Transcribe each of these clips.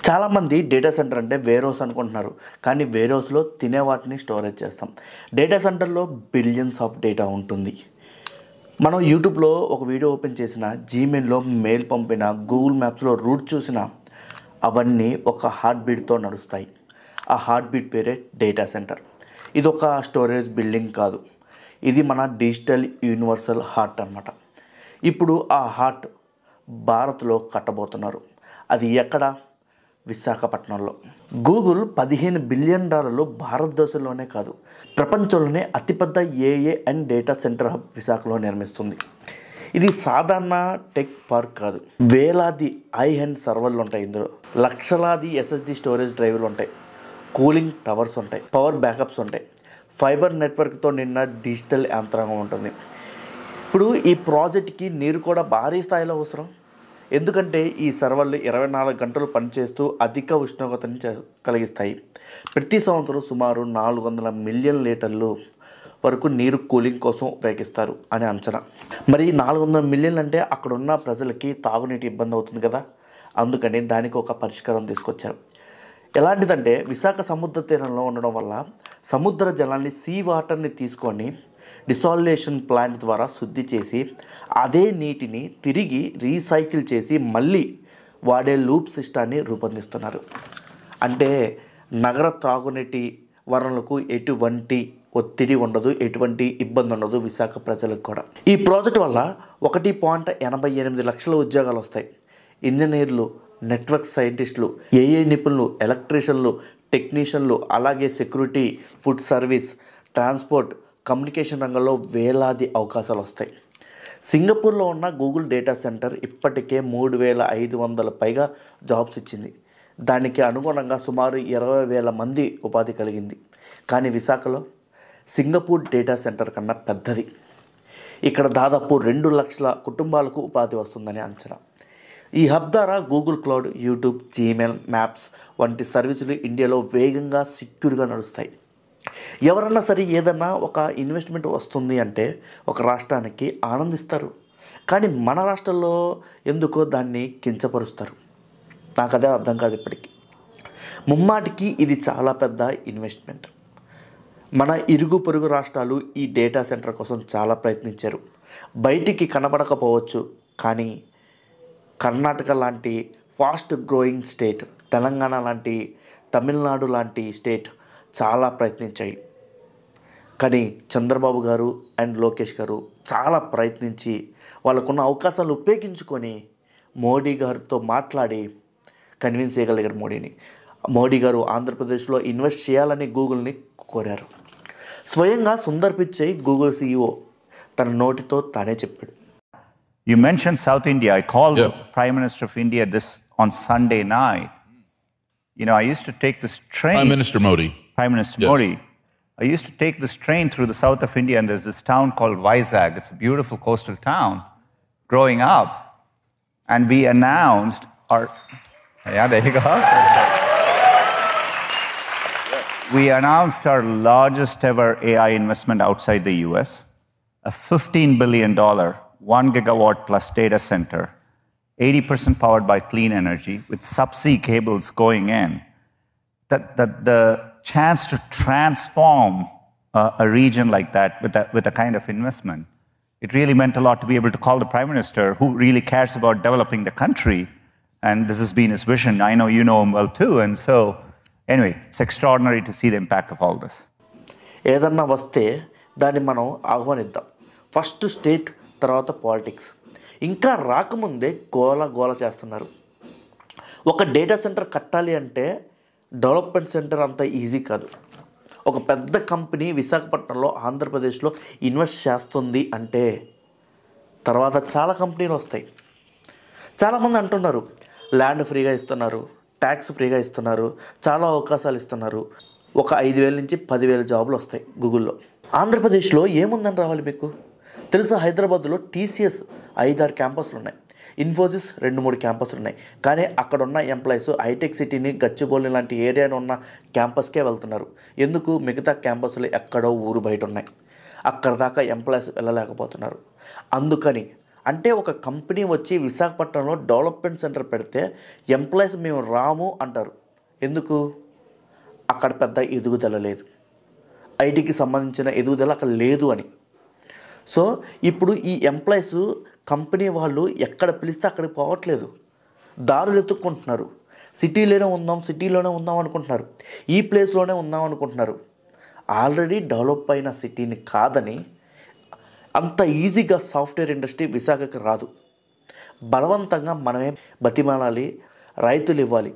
చాలామంది data centre అంటే wear house అనుకుంటున్నారు. కానీ వేర్ హౌస్లో తినే వాటిని స్టోరేజ్ చేస్తాం. డేటా సెంటర్లో బిలియన్స్ ఆఫ్ డేటా ఉంటుంది. మనం యూట్యూబ్లో ఒక వీడియో ఓపెన్ చేసిన, జీమెయిల్లో మెయిల్ పంపిన, గూగుల్ మ్యాప్స్లో రూట్ చూసిన, అవన్నీ ఒక హార్ట్ బీట్తో నడుస్తాయి. ఆ హార్ట్ బీట్ పేరే డేటా సెంటర్. ఇది ఒక స్టోరేజ్ బిల్డింగ్ కాదు, ఇది మన డిజిటల్ యూనివర్సల్ హార్ట్ అన్నమాట. ఇప్పుడు ఆ హార్ట్ భారత్లో కట్టబోతున్నారు. అది ఎక్కడ? విశాఖపట్నంలో. గూగుల్ $15 బిలియన్ భారతదేశంలోనే కాదు, ప్రపంచంలోనే అతిపెద్ద ఏఏ అండ్ డేటా సెంటర్ హబ్ విశాఖలో నిర్మిస్తుంది. ఇది సాధారణ టెక్ పార్క్ కాదు. వేలాది ఐ-హ్యాండ్ సర్వర్లు ఉంటాయి. ఇందులో లక్షలాది ఎస్ఎస్డి స్టోరేజ్ డ్రైవ్లు ఉంటాయి, కూలింగ్ టవర్స్ ఉంటాయి, పవర్ బ్యాకప్స్ ఉంటాయి, ఫైబర్ నెట్వర్క్తో నిన్న డిజిటల్ యంత్రాంగం ఉంటుంది. ఇప్పుడు ఈ ప్రాజెక్ట్కి నీరు కూడా భారీ స్థాయిలో అవసరం. ఎందుకంటే ఈ సర్వర్లు 24 గంటలు పనిచేస్తూ అధిక ఉష్ణోగ్రతని కలిగిస్తాయి. ప్రతి సంవత్సరం సుమారు 400 మిలియన్ లీటర్లు వరకు నీరు కూలింగ్ కోసం ఉపయోగిస్తారు అని అంచనా. మరి 400 మిలియన్లు అంటే అక్కడున్న ప్రజలకి తాగునీటి ఇబ్బంది అవుతుంది కదా. అందుకని దానికి ఒక పరిష్కారం తీసుకొచ్చారు. ఎలాంటిదంటే, విశాఖ సముద్ర తీరంలో ఉండడం వల్ల సముద్ర జలాన్ని, సీ వాటర్ని తీసుకొని డిసాలినేషన్ ప్లాంట్ ద్వారా శుద్ధి చేసి అదే నీటిని తిరిగి రీసైకిల్ చేసి మళ్ళీ వాడే లూప్ సిస్టాన్ని రూపొందిస్తున్నారు. అంటే నగర త్రాగునీటి వనరులకు ఎటువంటి ఒత్తిడి ఉండదు, ఎటువంటి ఇబ్బంది ఉండదు విశాఖ ప్రజలకు కూడా. ఈ ప్రాజెక్ట్ వల్ల 1.88 లక్షల ఉద్యోగాలు వస్తాయి. ఇంజనీర్లు, నెట్వర్క్ సైంటిస్టులు, ఏఏ నిపుణులు, ఎలక్ట్రీషియన్లు, టెక్నీషియన్లు, అలాగే security, food service, transport, communication రంగంలో వేలాది అవకాశాలు వస్తాయి. సింగపూర్లో ఉన్న గూగుల్ డేటా సెంటర్ ఇప్పటికే 3,500 పైగా జాబ్స్ ఇచ్చింది. దానికి అనుగుణంగా సుమారు 20,000 మంది ఉపాధి కలిగింది. కానీ విశాఖలో సింగపూర్ డేటా సెంటర్ కన్నా పెద్దది. ఇక్కడ దాదాపు 2 లక్షల కుటుంబాలకు ఉపాధి వస్తుందని అంచనా. ఈ హబ్ ద్వారా Google cloud, YouTube, Gmail, maps వంటి సర్వీసులు ఇండియాలో వేగంగా, సెక్యూర్గా నడుస్తాయి. ఎవరన్నా సరే ఏదన్నా ఒక ఇన్వెస్ట్మెంట్ వస్తుంది అంటే ఒక రాష్ట్రానికి ఆనందిస్తారు. కానీ మన రాష్ట్రంలో ఎందుకో దాన్ని కించపరుస్తారు. నాకు అదే అర్థం కాదు ఇప్పటికీ. ముమ్మాటికి ఇది చాలా పెద్ద ఇన్వెస్ట్మెంట్. మన ఇరుగు పొరుగు రాష్ట్రాలు ఈ డేటా సెంటర్ కోసం చాలా ప్రయత్నించారు. బయటికి కనబడకపోవచ్చు, కానీ కర్ణాటక లాంటి ఫాస్ట్ గ్రోయింగ్ స్టేట్, తెలంగాణ లాంటి, తమిళనాడు లాంటి స్టేట్ చాలా ప్రయత్నించాయి. కానీ చంద్రబాబు గారు అండ్ లోకేష్ గారు చాలా ప్రయత్నించి వాళ్ళకున్న అవకాశాలు ఉపయోగించుకొని మోడీ గారితో మాట్లాడి కన్విన్స్ చేయగలిగారు మోడీని. మోడీ గారు ఆంధ్రప్రదేశ్లో ఇన్వెస్ట్ చేయాలని గూగుల్ని కోరారు. స్వయంగా సుందర్ పిచ్చై, గూగుల్ CEO, తన నోటితో తానే చెప్పాడు. You mentioned South India. I called the Prime Minister of India this on Sunday night. You know, I used to take this train. Prime Minister Modi. Prime Minister Modi. I used to take this train through the south of India, and there's this town called Vizag. It's a beautiful coastal town. Growing up, and we announced our... Yeah, there you go. We announced our largest ever AI investment outside the US, a $15 billion, 1 gigawatt plus data center, 80% powered by clean energy with subsea cables going in. The chance to transform a region like that with a kind of investment, it really meant a lot to be able to call the Prime Minister, who really cares about developing the country, and this has been his vision. I know you know him well too, and so anyway, it's extraordinary to see the impact of all this. ఏదన్నా వస్తే దాన్ని మనం ఆహ్వానిద్దాం. First state, తర్వాత politics. ఇంకా రాకముందే గోల చేస్తున్నారు. ఒక డేటా సెంటర్ కట్టాలి అంటే డెవలప్మెంట్ సెంటర్ అంత ఈజీ కాదు. ఒక పెద్ద కంపెనీ విశాఖపట్నంలో, ఆంధ్రప్రదేశ్లో ఇన్వెస్ట్ చేస్తుంది అంటే తర్వాత చాలా కంపెనీలు వస్తాయి. చాలామంది అంటున్నారు ల్యాండ్ ఫ్రీగా ఇస్తున్నారు, ట్యాక్స్ ఫ్రీగా ఇస్తున్నారు, చాలా అవకాశాలు ఇస్తున్నారు. ఒక 5,000 నుంచి 10,000 జాబులు వస్తాయి గూగుల్లో. ఆంధ్రప్రదేశ్లో ఏముందని రావాలి మీకు? తెలుసా, హైదరాబాద్లో TCS 5-6 క్యాంపస్లు ఉన్నాయి, ఇన్ఫోసిస్ 2-3 క్యాంపస్లు ఉన్నాయి. కానీ అక్కడ ఉన్న ఎంప్లాయీస్ హైటెక్ సిటీని, గచ్చిబౌలి లాంటి ఏరియాలో ఉన్న క్యాంపస్కే వెళ్తున్నారు. ఎందుకు? మిగతా క్యాంపస్లు ఎక్కడో ఊరు బయట ఉన్నాయి. అక్కడ దాకా ఎంప్లాయీస్ వెళ్ళలేకపోతున్నారు. అందుకని అంటే ఒక కంపెనీ వచ్చి విశాఖపట్నంలో డెవలప్మెంట్ సెంటర్ పెడితే ఎంప్లాయీస్ మేము రాము అంటారు. ఎందుకు? అక్కడ పెద్ద ఎదుగుదల లేదు, ఐటీకి సంబంధించిన ఎదుగుదల అక్కడ లేదు అని. సో ఇప్పుడు ఈ ఎంప్లాయీస్ కంపెనీ వాళ్ళు ఎక్కడ పిలిస్తే అక్కడికి పోవట్లేదు, దారులు ఎత్తుక్కుంటున్నారు. సిటీలోనే ఉందాం అనుకుంటున్నారు, ఈ ప్లేస్లోనే ఉందాం అనుకుంటున్నారు. ఆల్రెడీ డెవలప్ అయిన సిటీని కాదని అంత ఈజీగా సాఫ్ట్వేర్ ఇండస్ట్రీ విశాఖకి రాదు. బలవంతంగా మనమే బతిమాలాలి, రైతులు ఇవ్వాలి,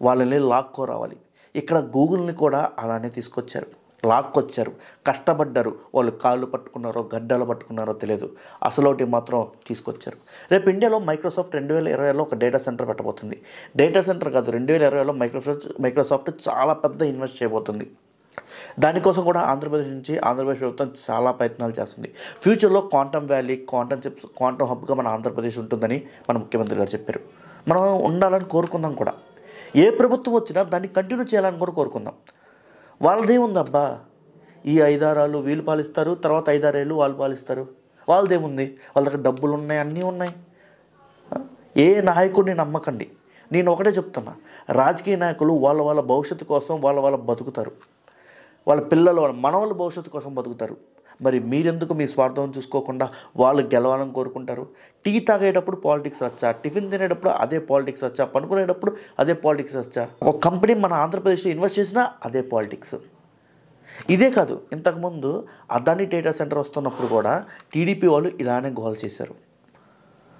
వాళ్ళని లాక్కోరావాలి. ఇక్కడ గూగుల్ని కూడా అలానే తీసుకొచ్చారు, లాక్కొచ్చారు, కష్టపడ్డారు. వాళ్ళు కాళ్ళు పట్టుకున్నారో గడ్డలు పట్టుకున్నారో తెలియదు, అసలోటి మాత్రం తీసుకొచ్చారు. రేపు ఇండియాలో మైక్రోసాఫ్ట్ 2020లో ఒక డేటా సెంటర్ పెట్టబోతుంది. డేటా సెంటర్ కాదు, 2020లో మైక్రోసాఫ్ట్ చాలా పెద్ద ఇన్వెస్ట్ చేయబోతుంది. దానికోసం కూడా ఆంధ్రప్రదేశ్ ప్రభుత్వం చాలా ప్రయత్నాలు చేస్తుంది. ఫ్యూచర్లో quantum valley, quantum chips, quantum హబ్గా మన ఆంధ్రప్రదేశ్ ఉంటుందని మన ముఖ్యమంత్రి గారు చెప్పారు. మనం ఉండాలని కోరుకుందాం కూడా. ఏ ప్రభుత్వం వచ్చినా దాన్ని కంటిన్యూ చేయాలని కూడా కోరుకుందాం. వాళ్ళదేముందబ్బా, ఈ 5-6 ఏళ్ళు వీళ్ళు పాలిస్తారు, తర్వాత 5-6 ఏళ్ళు వాళ్ళు పాలిస్తారు. వాళ్ళదేముంది? వాళ్ళ దగ్గర డబ్బులు ఉన్నాయి, అన్నీ ఉన్నాయి. ఏ నాయకుడిని నమ్మకండి. నేను ఒకటే చెప్తున్నా, రాజకీయ నాయకులు వాళ్ళ భవిష్యత్తు కోసం వాళ్ళ బతుకుతారు, వాళ్ళ పిల్లలు వాళ్ళ మనవాళ్ళ భవిష్యత్తు కోసం బతుకుతారు. మరి మీరెందుకు మీ స్వార్థం చూసుకోకుండా వాళ్ళు గెలవాలని కోరుకుంటారు? టీ తాగేటప్పుడు పాలిటిక్స్ వచ్చా, టిఫిన్ తినేటప్పుడు అదే పాలిటిక్స్ వచ్చా, పనుకునేటప్పుడు అదే పాలిటిక్స్ వచ్చా, ఒక కంపెనీ మన ఆంధ్రప్రదేశ్లో ఇన్వెస్ట్ చేసినా అదే పాలిటిక్స్. ఇదే కాదు, ఇంతకుముందు అదాని డేటా సెంటర్ వస్తున్నప్పుడు కూడా టీడీపీ వాళ్ళు ఇలానే గోల్ చేశారు.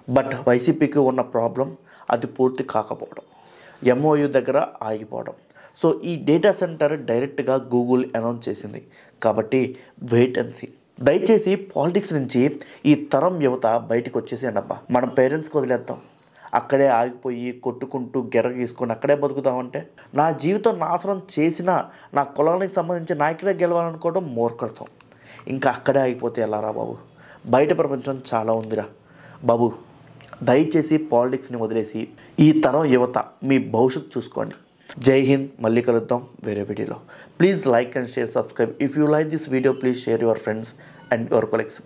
బట్ వైసీపీకి ఉన్న ప్రాబ్లం అది పూర్తి కాకపోవడం, ఎంఓయూ దగ్గర ఆగిపోవడం. సో ఈ డేటా సెంటర్ డైరెక్ట్గా గూగుల్ అనౌన్స్ చేసింది. కాబట్టి వెయిట్ అండ్ సీ. దయచేసి పాలిటిక్స్ నుంచి ఈ తరం యువత బయటకు వచ్చేసేయండి అబ్బా. మన పేరెంట్స్కి వదిలేద్దాం, అక్కడే ఆగిపోయి కొట్టుకుంటూ గెర్ర గీసుకొని అక్కడే బతుకుతామంటే, నా జీవితం నాశనం చేసిన నా కులానికి సంబంధించి నాయకుడే గెలవాలనుకోవడం మూర్ఖత్వం. ఇంకా అక్కడే ఆగిపోతే ఎలారా బాబు? బయట ప్రపంచం చాలా ఉందిరా బాబు. దయచేసి పాలిటిక్స్ని వదిలేసి ఈ తరం యువత మీ భవిష్యత్తు చూసుకోండి. జై హింద్. మళ్ళీ కలుద్దాం వేరే వీడియోలో. Please like and share, subscribe. If you like this video, please share your friends and your colleagues.